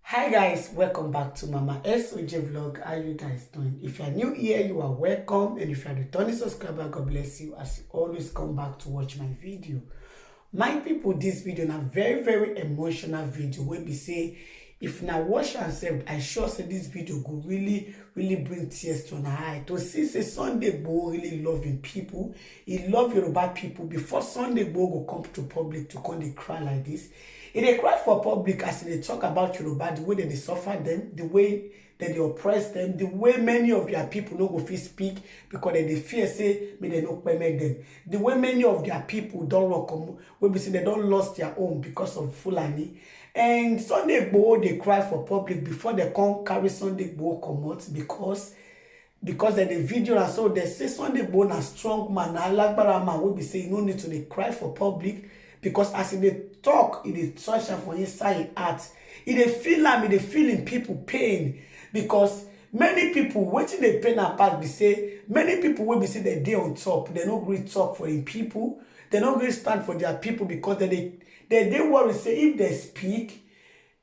Hi guys, welcome back to Mama SOJ vlog. How you guys doing? If you are new here, you are welcome, and if you are a returning subscriber, God bless you as you always come back to watch my video. My people, this video na very emotional video wey be say if na watch yourself, I sure say this video go really bring tears to an eye to see say Sunday Igboho really loving people. He love Yoruba people. Before Sunday Igboho go come to public to come dey cry like this, he dey cry for public as they talk about Yoruba, the way that they suffer them, the way that they oppress them, the way many of their people no go fit speak because they fear say may they no permit them, the way many of their people don't rock wey be say they don't lost their own because of Fulani. And Sunday Igboho they cry for public before they come carry Sunday Igboho comot because then the video and so they say Sunday Igboho na strong man, na alagbara man wey be say no need to dey cry for public because as they talk, it is touch for inside heart. It dey feel am, it dey feeling people pain because many people wetin dey pain apart be say many people wey be say they dey on top, they no gree talk for im people, they no gree stand for their people because they worry say if they speak,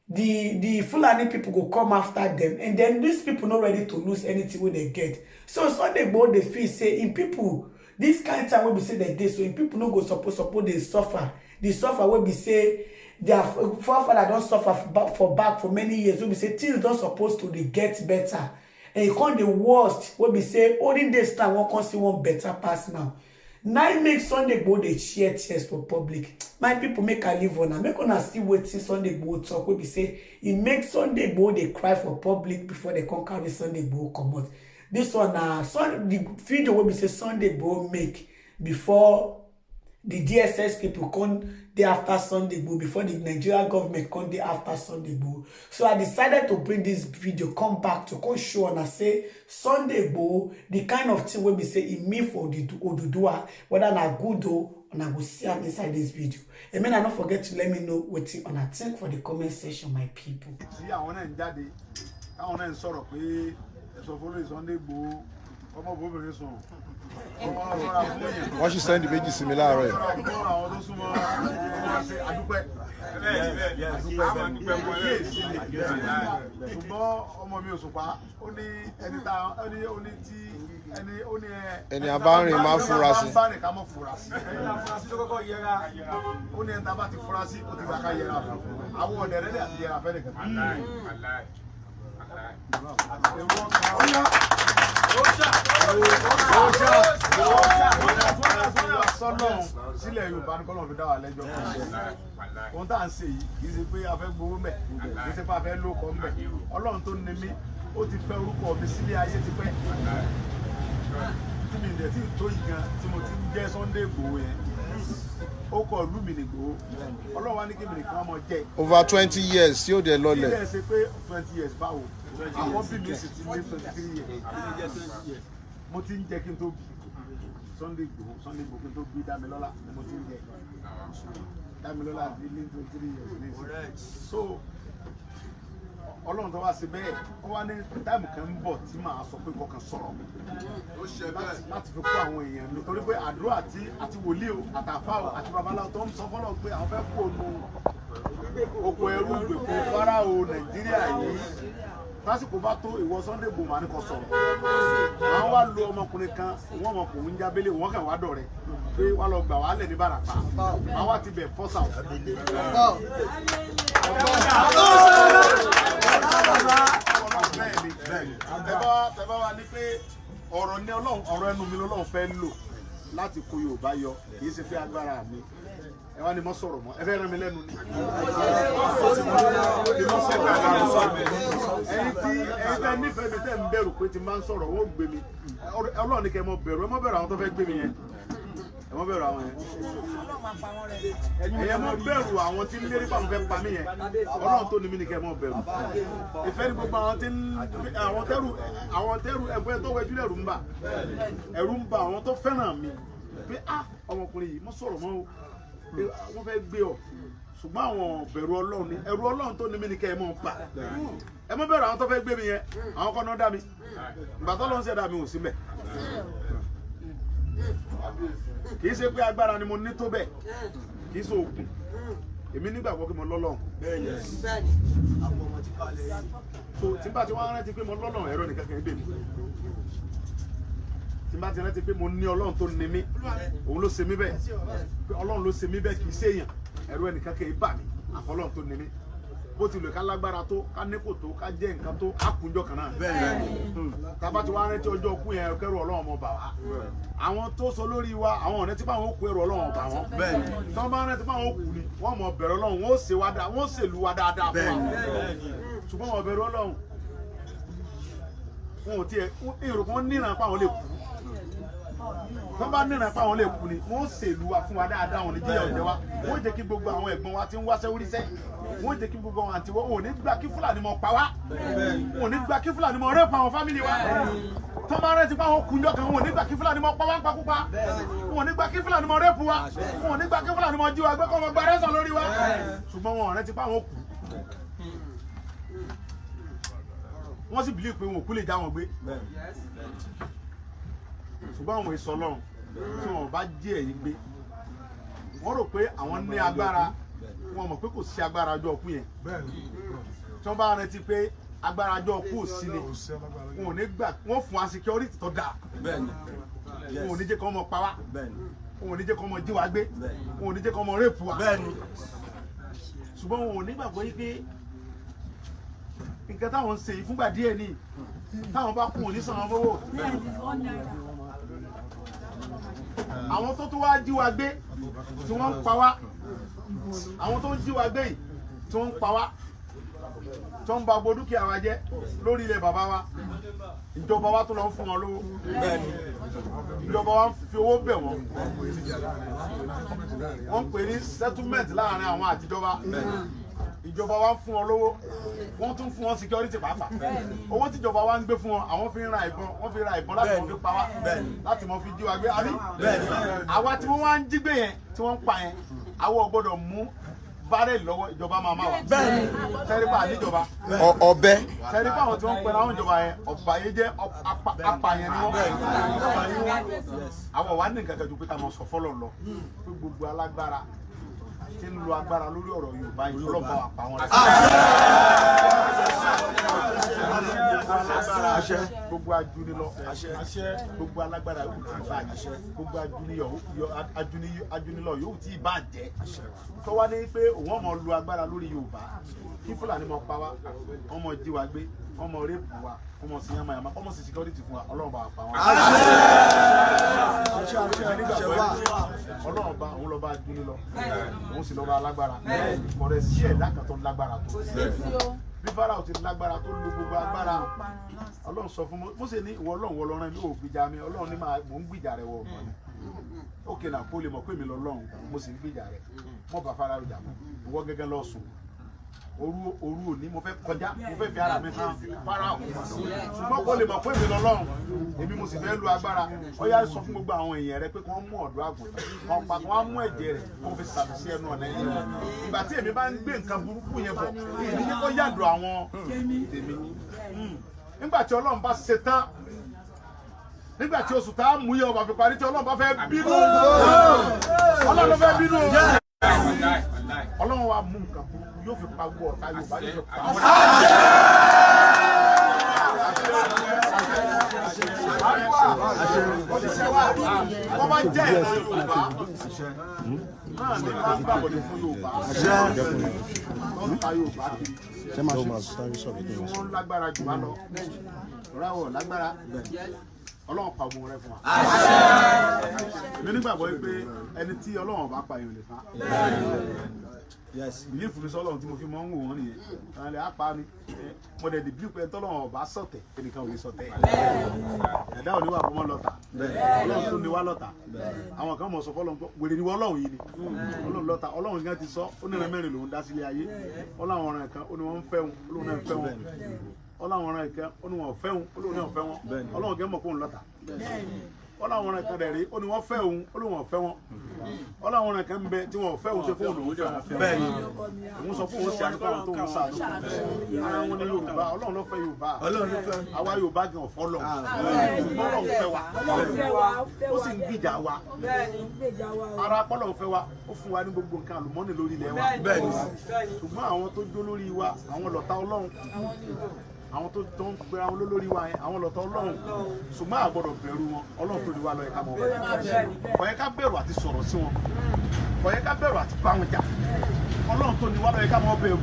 the Fulani people go come after them, and then these people not ready to lose anything when they get. So Sunday Igboho they feel say in people this kind of time will be say they dey, so in people no go suppose they suffer. The suffer will be say their forefather don't suffer for back for many years. Will be say things don't supposed to they get better, and you can't the worst will be say only this time one can see one better pass now. Now make Sunday Igboho they share tears for public. My people make a live on. Make una still wait till Sunday Igboho talk. We be say it makes Sunday Igboho they cry for public before they can carry Sunday Igboho come out. This one the video will be say Sunday Igboho make before the DSS people come day after Sunday Igboho, before the Nigerian government come day after Sunday Igboho. So I decided to bring this video come back to come show and I say Sunday Igboho the kind of thing wey be say it mean for the Oduduwa, whether na good or I go see am inside this video. And then I don't forget to let me know what you wanna think for the comment section, my people. Wọ́n ṣì sẹ́ndì méjì sí mi láàárọ̀ yìí. Ẹni abárin máa fura sí. Ó ní ẹni tá bá ti fura sí, ó ti gbà ká yẹra fún. Àwọn ọ̀dẹ̀ rẹ̀ àti yẹra fẹ́ nìkan. Sílẹ̀ Yorùbá ní kọ́lọ̀ fi dá wa lẹ́jọ́ ohun tá à ń ṣe yìí kì í ṣe pé a fẹ́ gbowó mẹ́, kì í ṣe pé a fẹ́ lóko mẹ́. Ọlọ́run tó ní mí ó ti fẹ́ orúkọ mi sílé ayé ti pẹ́ tí mi dẹ̀ tí tó yìí gan tí mo ti ń jẹ́ Sunday Igboho yẹn ó kọ ìlú mi ní Igboho. Ọlọ́run wá ní kí mi nìkan ọmọ jẹ́ over 20 years tí ó dẹ̀ lọlẹ̀. ilé ẹ̀ ṣe pé 20 years báwo àwọn bí mi sì ti ní 23 years mo ti ń jẹ kí n tó bí Sunday Igboho kí n tó bí Dámilọ́lá ni mo ti ń jẹ Dámilọ́lá ní 23 years ní so Ọlọ́run tó wá sí bẹ́ẹ̀ ó wá ní táìmù kan ń bọ̀ tí màá sọ pé kọkàn sọ̀rọ̀ láti fi kó àwọn èèyàn mi torí pé àdúrà àti wòlíì o àtàfà o àti babaláwo tó ń sọ fọ́lọ́ pé àwọn fẹ́ kó nu oko ẹrú ìgbèkùn Fáráò Nàìjíríà yìí lásìkò bá tó ìwọ Sunday Igboho máa ní kó sọ̀rọ̀. Àwọn wá lo ọmọkùnrin kan wọ́n ọmọkùnrin jábélé wọ́n kàn wá dọ̀rẹ́ pé wá lọ gbà wá lẹ̀ ní Bàràpá àwọn wá ti bẹ̀ fọ́sà ọ̀. Tẹ́bá wa ní pé ọ̀rọ̀ ní Ọlọ́run, ọ̀rọ̀ ẹnu mi lọ́lọ́run fẹ́ lò láti kó Yorùbá yọ, kì í ṣe pé agbára mi. Ẹ wá ní mọ́ sọ̀rọ̀ mọ́, ẹ fẹ́ rán mi lẹ́nu ni. Ẹ̀yin tẹ́ nífẹ̀ẹ́ mi tẹ́ ń bẹ̀rù pé tí n bá ń sọ̀rọ̀ wọ́n gbé mi. Ọlọ́run ní kẹ́ mọ bẹ̀rù, ẹ mọ́ bẹ̀rù àwọn tó fẹ́ gbé mi yẹn. Ẹ mọ́ bẹ̀rù àwọn yẹn. Ẹ̀yẹ mọ́ bẹ̀rù àwọn tí ń lérí pàmò fẹ́ pa mí yẹn. Ọlọ́run tó ní mí ní kẹ́ mọ́ bẹ̀rù. Ìfẹ́ ní gbogbo àwọn tẹ́rù ẹ̀gbẹ́ tó wẹjú lẹ́rù ń bà. Ẹ̀rù ń bà àwọn tó fẹ́ràn mi. Pé ọmọkùnrin yìí mọ́ sọ̀rọ̀ mọ́ o. Wọ́n fẹ́ gbé ọ ṣùgbọ́n àwọn bẹ̀rù Ọlọ́run ni ẹ̀rù Ọlọ́run tó ní mí ní kẹ́ ẹ mọ̀ pa ẹ mọ̀ bẹ̀rù àwọn tó fẹ́ gbé mi yẹn àwọn kan náà dá mi ìgbà tó lọ́n ṣe dá mi ò sí mẹ́ kì í ṣe pé agbára ni mo ní tó bẹ́ẹ̀ kì í ṣe òògùn èmi nígbàgbọ́ pé mo lọ́lọ́run so tí n bá ti wá rántí pé mo lọ́lọ́run ẹ̀rọ nìkan kan ibè mi tí n bá ti rántí pé mo ní ọlọ́run tó ní mí òun ló ṣe mí bẹ́ẹ̀ pé ọlọ́run ló ṣe mí bẹ́ẹ̀ kì í ṣe èèyàn ẹ̀rọ ẹnìkan kan ibà mi àfọlọ́run tó ní mí bó ti lè ká lágbára tó ká nípò tó ká jẹ́ nǹkan tó á kúnjọ kan náà tábà tí wàá rántí ọjọ́ kú yẹn kẹrù ọlọ́run ọmọ bà wá àwọn tó sọ lórí wa àwọn ọ̀rẹ́ tí báwọn ó kú ẹrù ọlọ́run ọba wọn tí wọ́n bá rántí báwọn ó kú ni wọ́n mọ̀ bẹ̀rẹ̀ ọlọ́run wọ́n ó ṣe wá dáa wọ́n ó ṣèlú wa dáadáa fún wa ṣùgbọ́n wọ́n bẹ̀rẹ̀ ọlọ́run wọn ò tiẹ̀ èrò kan níran pa àwọn lè kú tó bá níran pa àwọn lè kú ni wọ́n ó ṣèlú wa fún wa dáadáa wọn ní jíyà ọ̀jẹ̀ wa wọ́n ó jẹ́ kí gbogbo àwọn ẹ̀gbọ́n wa ti ń wáṣẹ́ oríṣẹ́ wọ́n jẹ́ kí gbogbo àwọn àǹtí wọ́n ò ní gbà kí Fúlàní mọ̀ pa wá wọn ò ní gbà kí Fúlàní mọ̀ rẹ́pù àwọn fámìlì wa tó bá rẹ́ ti pa àwọn kùnjọ́ kan wọn ò ní gbà kí Fúlàní mọ̀ pa wá ń pakúpa wọn ò ní gbà kí Fúlàní mọ̀ rẹ́pù wa wọn ò ní gbà kí Fúlàní mọ̀ jí wa gbé kọ́ mọ̀ gba rẹ́sàn lórí wa ṣùgbọ́n wọn ò rẹ́ ti pa àwọn kù wọ́n sì bìlí pé wọn ò kú lè já wọn gbé ṣùgbọ́n àwọn èso Ọlọ́run tí wọn bá jí ẹ̀yìn gbé wọ́n rò pé àwọn ní agbára wọn mọ̀ pé kò sí agbára ọjọ́ ọkú yẹn tí wọ́n bá rántí pé agbára ọjọ́ ọkú ò sí ni wọn ò ní gbà wọ́n fún wa security tó dáa wọn ò ní jẹ́ kí wọ́n mọ̀ pa wá wọn ò ní jẹ́ kí wọ́n mọ̀ jí wa gbé wọn ò ní jẹ́ kí wọ́n mọ̀ rẹ́pù wa ṣùgbọ́n wọn ò ní gbàgbọ́ yí pé nǹkan táwọn ń ṣe yìí fúngbà díẹ̀ ni táwọn bá kún òní sàn án fowó àwọn tó wá jí wa gbé tí wọ́n ń pa wá àwọn tó ń jí wa gbé yìí tí wọ́n ń pa wá tó ń ba gbogbo dúkìá wa jẹ́ lórí ilẹ̀ bàbá wa ìjọba wa tó lọ ń fún wọn lówó ìjọba wa ń fi owó bẹ̀ wọ́n wọ́n ń pè ní settlement láàrin àwọn àtijọba ìjọba wa ń fún wọn lówó wọ́n tún fún wọn security pàápàá owó tíjọba wa ń gbé fún wọn àwọn fi ń ra ìbọn wọ́n fi ra ìbọn láti mọ fi pa wá láti mọ fi jí wa gbé àbí àwa tí wọ́n wá ń jí gbé yẹn tí wọ́n ń pa yẹn àwọn ò gbọ́dọ̀ mú bárẹ̀lì lọ́wọ́ ìjọba máa máa wà sẹ́rípà níjọba ọbẹ̀ sẹ́rípà àwọn tí wọ́n ń pẹ́ láwọn ìjọba yẹn ọ̀bà yẹn jẹ́ apààyàn ni wọ́n àwọn wà ní nǹkan kan ju pé ká máa sọ fọ́lọ̀ lọ pé gbogbo alágbára tí ń lo agbára lórí ọ̀rọ̀ Yorùbá yìí lọ́ba wà pa wọn rẹ̀. gbogbo ajunilọ gbogbo alágbára yóò tí ì bá jẹ gbogbo ajunilọ yóò tí ì bá jẹ tó wá ní pé òun ọmọ lu agbára lórí Yorùbá kí Fúlàní mọ pa wá ọmọ jí wa gbé ọmọ rẹ́pù wa ọmọ sí yamayama ọmọ sí security fún wa Ọlọ́run bá wà pa wọn. Ọlọ́run bá òun lọ bá ajunilọ òun sì lọ bá alágbára kọ̀rẹ́ sí ẹ̀dá kan tó lágbára tó bí Fáráò ti lágbára tó lo gbogbo agbára Ọlọ́run sọ fún Mósè ní ìwọ Ọlọ́run wọ lọ́rán mi ò gbìjà mi Ọlọ́run ní mò ń gbìjà rẹ wọ ọ̀gbọ́n mi ókè náà kó lè mọ̀ pé mi lọ́lọ́run mo sì ń gbìjà rẹ mọ́ bá Fáráò jà mọ́ ìwọ gẹ́gẹ́ lọ sùn òru òní mo fẹ́ kọjá mo fẹ́ fi ara mi hàn Fáráò ṣùgbọ́n kó lè mọ̀ pé mi lọ́lọ́run èmi mo sì fẹ́ lu agbára ó yá sọ fún gbogbo àwọn èèyàn rẹ pé kí wọ́n mú ọ̀dọ́ àgùntàn kan pa kí wọ́n mú ẹ̀jẹ̀ rẹ̀ kó fi sàbí sí ẹnu ọ̀nà ẹ̀yìn rẹ̀ ìgbà tí èmi bá ń gbé nǹkan burúkú yẹn bọ̀ èmi ní kó yàdọ̀ àwọn tèmi nígbà tí Ọlọ́run bá ṣe tán nígbà tí oṣù tá a mú yẹ ọba fi parí tí Ọlọ́run bá fẹ́ bínú Ọlọ́run fẹ́ bínú Ọlọ́run wa mú nǹkan burúkú yóò fi pa gbọ́ ọ̀tá Yorùbá yóò fi pa wọ́n bá jẹ́ ìran Yorùbá náà ní máa ń gbàgbọ́ fún Yorùbá wọ́n ta Yorùbá kiri wọ́n lágbára jù wá lọ ráwọ̀ lágbára Ọlọ́run pa ọmọ rẹ fún wa. Mi nígbàgbọ́ pé ẹni tí Ọlọ́run bá pa èèyàn lè fa. Ìlú ìfúnisọ́ Ọlọ́run tí mo fi máa ń wò wọ́n nìyẹn. Àwọn ilẹ̀ apá mi. Mo dẹ̀ dìbí pé tọ́lọ́run ọba sọ̀tẹ̀ ẹnìkan ò lè sọ̀tẹ̀. Ẹ̀dá òní wà fún wọn lọ́ta. Ọlọ́run tó ní wá lọ́ta. Àwọn kan mọ̀ sọ fọ́lọ́run pé wèrè ni wọ́n Ọlọ́run yìí ni. Ọlọ́run lọ́ta Ọlọ́run gan ti sọ ó ní ẹ̀rẹ́ mẹ́rin lòún dá sílé ayé. Ọlọ́run ọ̀ràn kan ó ní wọ́n ń fẹ́ wọn Ọlọ́run náà ń fẹ́ wọn. Ọlọ́run ọ̀ràn kan ó ní wọ́n fẹ́ wọn Ọlọ́run náà ń fẹ́ wọn. Ọlọ́run gẹ́ mọ̀ kó ń lọ́ta. Ọlọ́run ọ̀ràn kan dẹ̀ rí ó ní wọ́n fẹ́ òun Ọlọ́run ò fẹ́ wọn ọlọ́run ọ̀ràn kan ń bẹ tí wọ́n fẹ́ òun ṣe fóònù òun fẹ́ bẹ́ẹ̀ ni òun sọ fún òun ṣe àdúgbò àwọn tó ń sá ara wọn ní Yorùbá ọlọ́run ló fẹ́ Yorùbá àwa Yorùbá gan ọ̀fọ́ lọ ọlọ́run fẹ́ wa ó sì ń gbìjà wa ara pọ́lọ́run fẹ́ wa ó fún wa ní gbogbo nǹkan àlùmọ́nì lórí ilẹ̀ wa ṣùgbọ́n àwọn tó jó lórí wa àwọn lọ̀tá Ọlọ́run àwọn tó ń gbéra wọn lórí wa yẹn àwọn lọ̀tá Ọlọ́run ṣùgbọ́n a gbọ́dọ̀ bẹ̀rù wọn Ọlọ́run tó ní wa lọ yẹ ká mọ̀ kò yẹ ká bẹ̀rù àti sọ̀rọ̀ sí wọn kò yẹ ká bẹ̀rù àti bá wọn jà Ọlọ́run tó ní wa lọ yẹ ká mọ̀ bẹ̀rù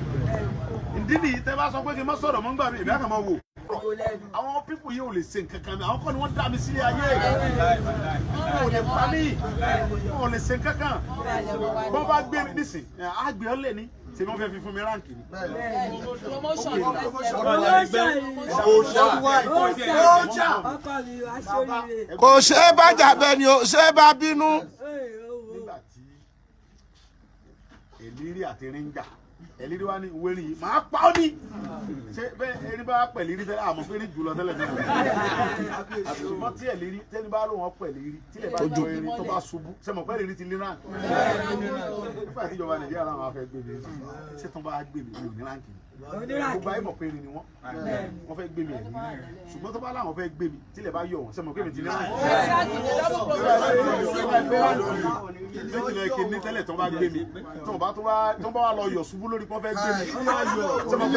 ìdí nìyí tẹ́ bá sọ pé kí n má sọ̀rọ̀ mọ́ ń gbà mí ìbí àkàmọ́ wò àwọn pípù yìí ò lè ṣe nǹkan kan mi àwọn kọ́ ni wọ́n dá mi sílé ayé wọn ò lè pa mí wọn ò lè ṣe nǹkan kan bọ́n bá gbé mi nísìn àgbẹ̀ ọ́ lè ní ṣe wọ́n fẹ́ fi fún mi ránkì ni. kò ṣe é bá jà bẹ́ẹ̀ ni ó ṣe é bá bínú. nígbà tí Èlírí àti Ríńjà Èlírí wa ní ìwé nìyí máa pa ọ́ ní ṣé bẹ́ẹ̀ erin bá pẹ̀lú Èlírí tẹ́lẹ̀ àmọ́ pé ní jùlọ tẹ́lẹ̀ náà àṣùmọ́ tí Èlírí tẹ́ni bá lóun pẹ̀lú Èlírí tí lè bá jọ erin tó bá ṣubú sẹ́mọ̀ pẹ́lú Èlírí ti lé ránkì nígbà tí ìjọba Nàìjíríà làwọn afẹ́ gbé mi ṣé tó bá gbé mi ní ránkì gbogbo ayé mọ̀ pé erin ni wọ́n fẹ́ gbé mi ẹ̀rí ṣùgbọ́n tó bá láwọn fẹ́ gbé mi tí lè bá yọ wọn sẹ́mọ̀ pé mi ti lé ránkì méjìlá èké ní tẹ́lẹ̀ tó bá gbé mi tó bá wà lọ yọ̀ ṣubú lórí pọ́n fẹ́ gbé mi sẹ́mọ̀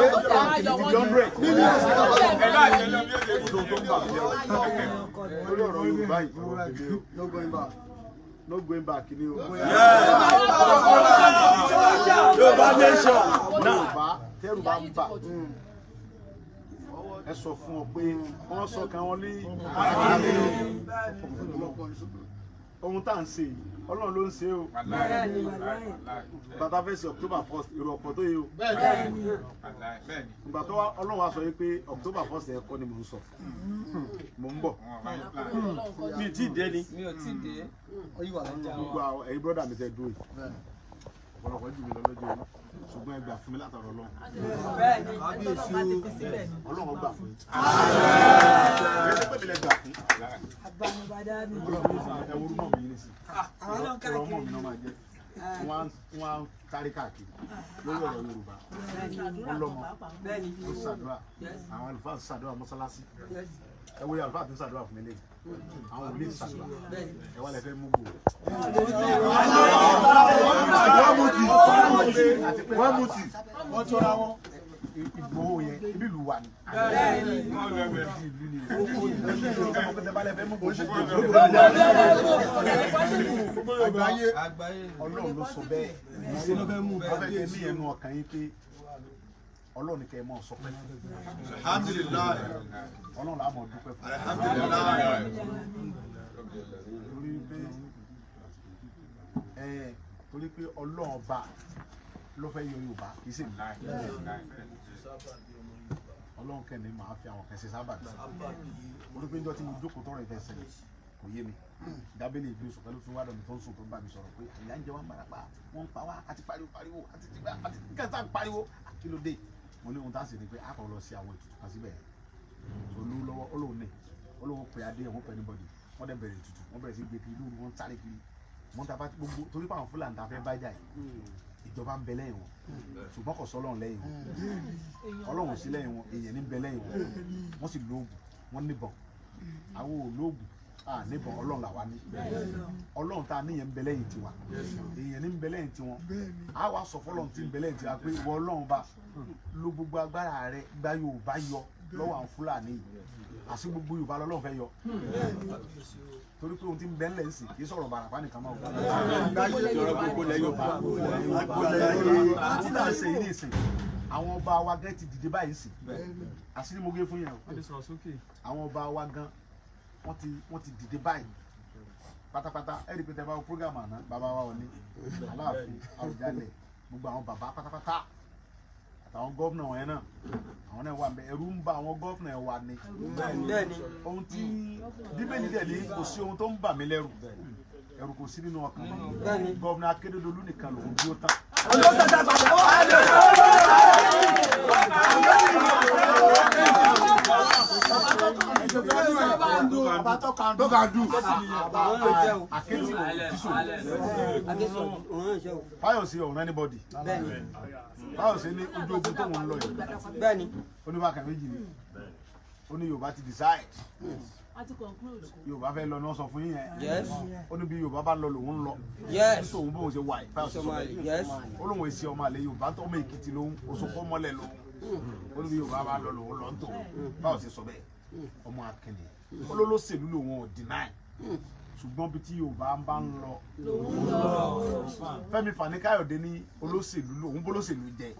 pé ránkì ní bíi 100 lórí ọ̀rọ̀ Yorùbá yìí no going back ni o. Yorùbá nation náà tẹ́rù bá ń bà ẹ sọ fún ọ pé wọ́n sọ kan wọn ní ohun tá à ń ṣe yìí Ọlọ́run ló ń ṣe o bàtà fẹsẹ̀ October 1st èrò ọ̀pọ̀ tó yẹ o ìgbà tó Ọlọ́run wa sọ yìí pé October 1st ẹ̀kọ́ ni mò ń sọ mò ń bọ̀ mi ì tí ì dé ni gbogbo àwọn ẹ̀yin brọ́dà mi tẹ́ dúró yìí ọ̀pọ̀lọpọ̀ jù mí lọ lọ́jọ́ yìí ṣùgbọ́n ẹ gbà fún mi látọ̀rọ̀ Ọlọ́run Ọlọ́run gbà fún mi ẹ ṣe pé mi lẹ gbà fún ẹ wúrú mọ̀ mi ní sí ọ̀rọ̀ mọ̀ mi náà máa jẹ́ wọ́n á kárí káàkiri lórí ọ̀rọ̀ Yorùbá wọ́n lọ́mọ ó ṣàdúrà àwọn àlùfáà ṣàdúrà mọ́sálásí ẹ wo àlùfáà tó ṣàdúrà fún mi lẹ́yìn àwọn òbí ṣàdúrà ẹ wá lẹ fẹ́ mú gbòòrò. wọ́n mú tì wọ́n tọ́ra wọn Ìgbòho yẹn ibi ìlú wa ni. Ọlọ́run ló sọ bẹ́ẹ̀ ọfẹ́ ní ẹnu ọkàn yín pé Ọlọ́run ni kẹ́ ẹ mọ̀ sọ pé alhamdulilayi Ọlọ́run la mọ̀ dúpẹ́ fún alhamdulilayi torí pé Ọlọ́run ọba ló fẹ́ yọ Yorùbá kì í sì ní Ọlọ́run kẹ́ni máa fi àwọn kẹsẹ̀ sábà bí orí pé njọ́ tí mo jókòó tọrọ ìfẹ́ ṣẹlẹ̀ kò yé mi dábẹ́lì ìgbé oṣù pẹ̀lú fún wádọ̀ mi tó ń sùn tó ń bá mi sọ̀rọ̀ pé ìyá ń jẹ wá mara pa wọ́n ń pa wá àti pariwo àti tìgbà àti kẹta ń pariwo kí ló dé mo ní ohun tá a sì ní pé a kò lọ sí àwọn ètùtù kan síbẹ̀ olú lọ́wọ́ olówó pé adé ẹ̀wọ̀n pẹ̀lú bọ́dì wọ́n dẹ̀ bẹ̀rẹ̀ ètùtù wọ́n bẹ̀rẹ̀ sí gbé kiri lóru wọ́n sáré kiri wọ́n ta bá gbogbo torí pé àwọn Fúlàní ta fẹ́ bá jà yìí ìjọba ń bẹ lẹ́yìn wọn ṣùgbọ́n kò sọ́lọ́run lẹ́yìn wọn Ọlọ́run sí lẹ́yìn wọn èèyàn ní bẹ lẹ́yìn wọn wọ́n sì lóògùn wọ́n níbọn àwọn ò lóògùn níbọn Ọlọ́run làwa ní Ọlọ́run tá a níyẹn ń bẹ lẹ́yìn tiwa èèyàn ní ń bẹ lẹ́yìn tiwọn á wàá sọ fọ́lọ́run tí ń bẹ lẹ́yìn tiwa pé ìwọ Ọlọ́run bá lo gbogbo agbára rẹ gba Yorùbá yọ lọ́wọ́ àwọn Fúlàní àti gbogbo Yorùbá lọ́lọ́run fẹ́ yọ torí pé ohun tí ń bẹ ńlẹ̀ ń sìn kì í sọ̀rọ̀ Bàràpá nìkan máa wò gbogbo lẹ́yìn Yorùbá àti náà ṣe ilé ìsìn àwọn ọba wa gan ti dìde báyìí sìn àṣírí mo gé fún yẹn o àwọn ọba wa gan wọ́n ti dìde báyìí pátápátá ẹ̀rí pé tẹ́fà program àná bàbá wa wọlé Aláàfin Àwùjalẹ̀ gbogbo àwọn bàbá pátápátá àtàwọn gọ́vnà wọn yẹn náà àwọn náà wà ń bẹ ẹ̀rù ń bà àwọn gọ́vnà ẹ̀ wà ní ohun tí Bíbélì dẹ̀ ní kò sí ohun tó ń bà mí lẹ́rù ẹ̀rù kò sí nínú ọkàn gọ́vnà Akérédolú nìkan lòun dúró tán. tó kà dùn. Akéjì Fáyọ̀sí ọ̀run anybody. Fáyọ̀sí ní ojú ogun tó ń lọ yìí. Bẹ́ẹ̀ni. Oníbàkà méjì ni. Ó ní Yorùbá ti decide. Yorùbá fẹ́ lọ ní wọ́n sọ fún yín yẹn. Yes. Ó ní bí Yorùbá bá lọ lòun lọ. Yes. Nítorí bóun ṣe wà yìí Fáyọ̀sí sọ bẹ́ẹ̀. Yes. Ó lóun èsì ọmọ àlè Yorùbá tó ọmọ Èkìtì lòun Òṣogbo mọ́lẹ̀ lòun. Ó ní bí Yorùbá bá lọ lòun lọ ń tò. Fáyọ̀sí sọ bẹ́ẹ̀. Ọmọ akẹ́lẹ̀. Olólóṣèlú lòun ò deny. Ṣùgbọ́n bí tí Yorùbá bá ń lọ. Fẹ́mi Fani-Káyọ̀dé ní olóṣèlú lòun bólóṣèlú jẹ.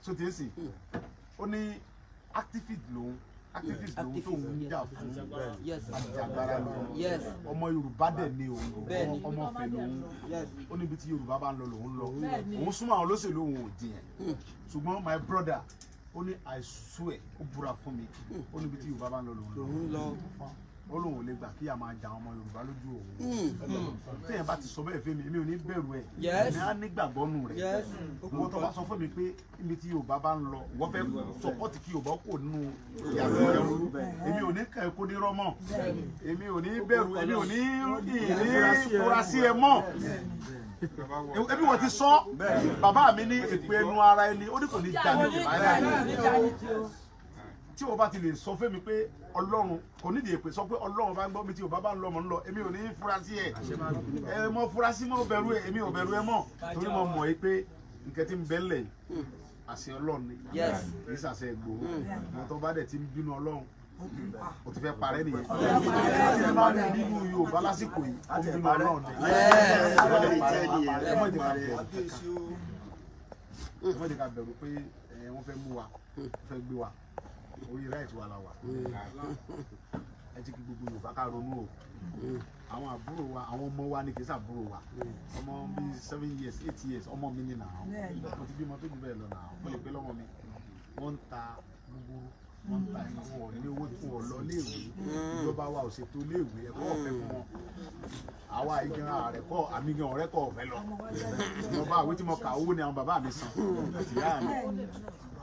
So tí ń sìn. Ó ní activist lòun tó ń jà fún àjàgbara lòun. Ọmọ Yorùbá dẹ̀ ni òun. Ọmọ Ọ̀fẹ́ lòun. Ó níbi tí Yorùbá bá ń lọ lòun lọ. Òun súnmọ́ àwọn olóṣèlú òun ò jiyàn. Ṣùgbọ́n my brother ó ní I swear ó búra fún mi. Ó níbi tí Yorùbá bá ń lọ lòun lọ. Ó lóun ò lè gbà kí a máa jà ọmọ Yorùbá lójú òun. Téèyàn bá ti sọ bẹ́ẹ̀ fún mi èmi ò ní bẹ̀rù ẹ̀. Èmi á nígbàgbọ́ nù rẹ̀. Wọ́n tó bá sọ fún mi pé níbi tí Yorùbá bá ń lọ wọ́n fẹ́ sọpọ́tì kí Yorùbá kò nínú ìyàwó ẹ̀rú. Èmi ò ní kàn ẹ́ kó ní rọ́mọ̀. Èmi ò ní bẹ̀rù èmi ò ní furasí ẹ mọ́. Ebi wọ́n ti sọ bàbá mi ní èpè ẹnu ara ẹni ó ní kò ní jà ní ìbára. Tí o bá ti lè sọ fún mi pé Ọlọ́run kò nídìí èpè sọ pé Ọlọ́run bá ń gbọ́ mi tí o bá ń lọ mọ̀ ń lọ èmi ò ní furasí ẹ̀ ẹ mọ furasí mọ́ bẹ̀rù ẹ̀ èmi ò bẹ̀rù ẹ mọ́ torí mo mọ̀ ẹ́ pé nǹkan tí ń bẹ lẹ̀ àṣẹ Ọlọ́run ni kì í ṣàṣẹ Ìgbòho mo tó bá dẹ̀ ti ń bínú Ọlọ́run o ti fẹ́ parẹ́ nìyẹn ẹ máa ń bínú Yorùbá lásìkò yìí ó ń bínú Ọlọ́run ni ẹ mọ̀ jẹ́ ká bẹ̀rù pé wọ́n fẹ́ mú wa wọ́n fẹ́ gbé wa orí right wa la wà ẹ jẹ́ kí gbogbo Yorùbá ká ronú o àwọn àbúrò wa àwọn ọmọ wa ni kì í ṣàbúrò wa ọmọ bíi 7 years 8 years ọmọ mi ni nàá mo ti bímọ tó jù bẹ́ẹ̀ lọ nàá mo lè pé lọ́mọ mi wọ́n ń ta gbogbo wọ́n ń ta ẹni fún ọ ní owó fún ọ lọ léèwé ìjọba wa ò ṣètò léèwé ẹ̀kọ́ ọ̀fẹ́ fún wọn àwa ìgbìmọ̀ ààrẹ kọ́ àmì gan ọ̀rẹ́ kọ́ ọ̀fẹ́ lọ ìjọba àwé tí mo kà owó ni àwọn bàbá mi san àti ìyá mi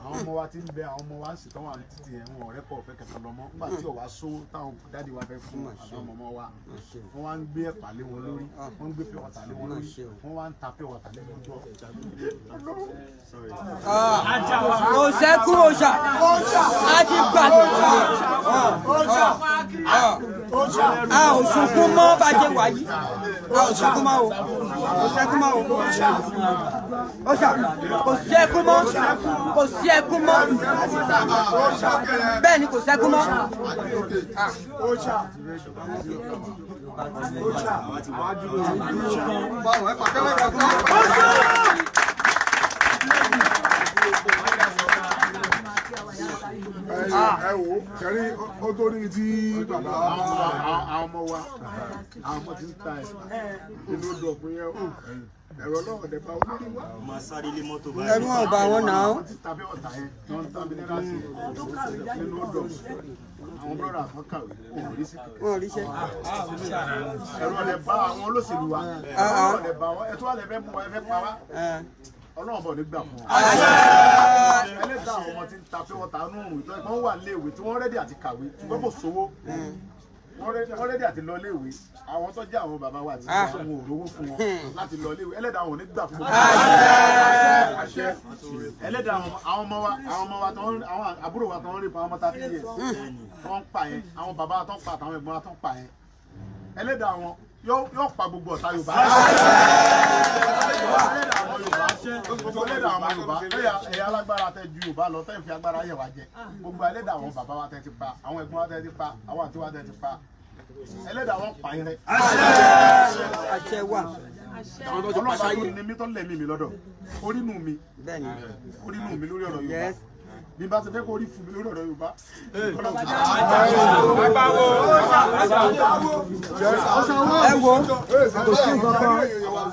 àwọn ọmọ wa ti ń bẹ àwọn ọmọ wa sì tán wà ní títì yẹn wọn ọ̀rẹ́ kọ́ ọ̀fẹ́ kẹta lọ́mọ nígbà tí ọ̀wá só táwọn dáàdi wa fẹ́ fún àwọn ọmọ wa wọ́n wá ń gbé ẹ̀pà lé wọn lórí wọ́n ń gbé pure water lé wọn lórí wọ́n wá ń ta pure water lé wọn jọ. Kò sẹ́kù òòṣà á ti gbàdúrà a ò sunkún mọ́ bàjẹ́ wáyé a ò sunkún mọ́ o kò sẹ́kù mọ́ o òòṣà kò sẹ́kù mọ́ kò sí ẹkún mọ́ bẹ́ẹ̀ ni kò sẹ́kún mọ́. ẹ wo kẹrí ó tó ní tí bàbá àwọn ọmọ wa àwọn ọmọ ti ń ta ẹ inú dọ̀pin yẹn ẹ̀rọ náà ọ̀dẹ̀ bá olórí wa. máa sáré lé mọ́tò báyìí. ẹnu ọba wọn náà. wọ́n ti tàbí ọ̀tá yẹn tí wọ́n ń tàbí ní láti nínú ọ̀dọ̀ àwọn bọ́dà kan kàwé òun rí sí. wọn ò rí iṣẹ́. ẹ̀rọ ọ̀dẹ̀ bá àwọn olóṣèlú wa ẹ̀rọ ọ̀dẹ̀ bá wọn ẹ̀tọ́ àlẹ́ fẹ́ mú wa ẹ fẹ́ pa wá. Ọlọ́run bọ̀ ní gbà fún wa. ẹlẹ́dàá àwọn ọmọ tí ń ta pé wọ́n ta nù ìtọ́ ìpọ́n wà léèwé tí wọ́n rẹ́dí àti kàwé ṣùgbọ́n kò sówó wọ́n rẹ́dí àti lọ léèwé àwọn tó jẹ́ àwọn bàbá wa àti àwọn òróró fún wọn láti lọ léèwé ẹlẹ́dàá àwọn ò ní gbà fún wa. ẹlẹ́dàá àwọn ọmọ wa àwọn àbúrò wa tó ń rí pa ọmọ 30 years tó ń pa yẹn àwọn bàbá wa tó ń pa àtàwọn ẹ̀gbọ́n wa tó ń pa yẹn ẹlẹ́dàá àwọn yóò pa gbogbo ọ̀tá Yorùbá. ẹlẹ́dàá àwọn Yorùbá ẹ̀yà alágbára tẹ ju Yorùbá lọ tẹ́ fi agbára yẹ̀ wá jẹ gbogbo ẹlẹ́dàá àwọn bàbá wa tẹ ti pa àwọn ẹ̀gbọ́n wa tẹ ti pa àwọn àti wa tẹ ti pa ẹlẹ́dàá àwọn pa yẹn rẹ. àṣẹ wà. ọlọ́pàá yìí ni mi tó lẹ̀ mí lọ́dọ̀ orínú mi lórí ọ̀rọ̀ Yorùbá bí bá ti fẹ́ kó rí fún mi lórí ọ̀rọ̀ Yorùbá. ẹ wo kò sí nǹkan kan.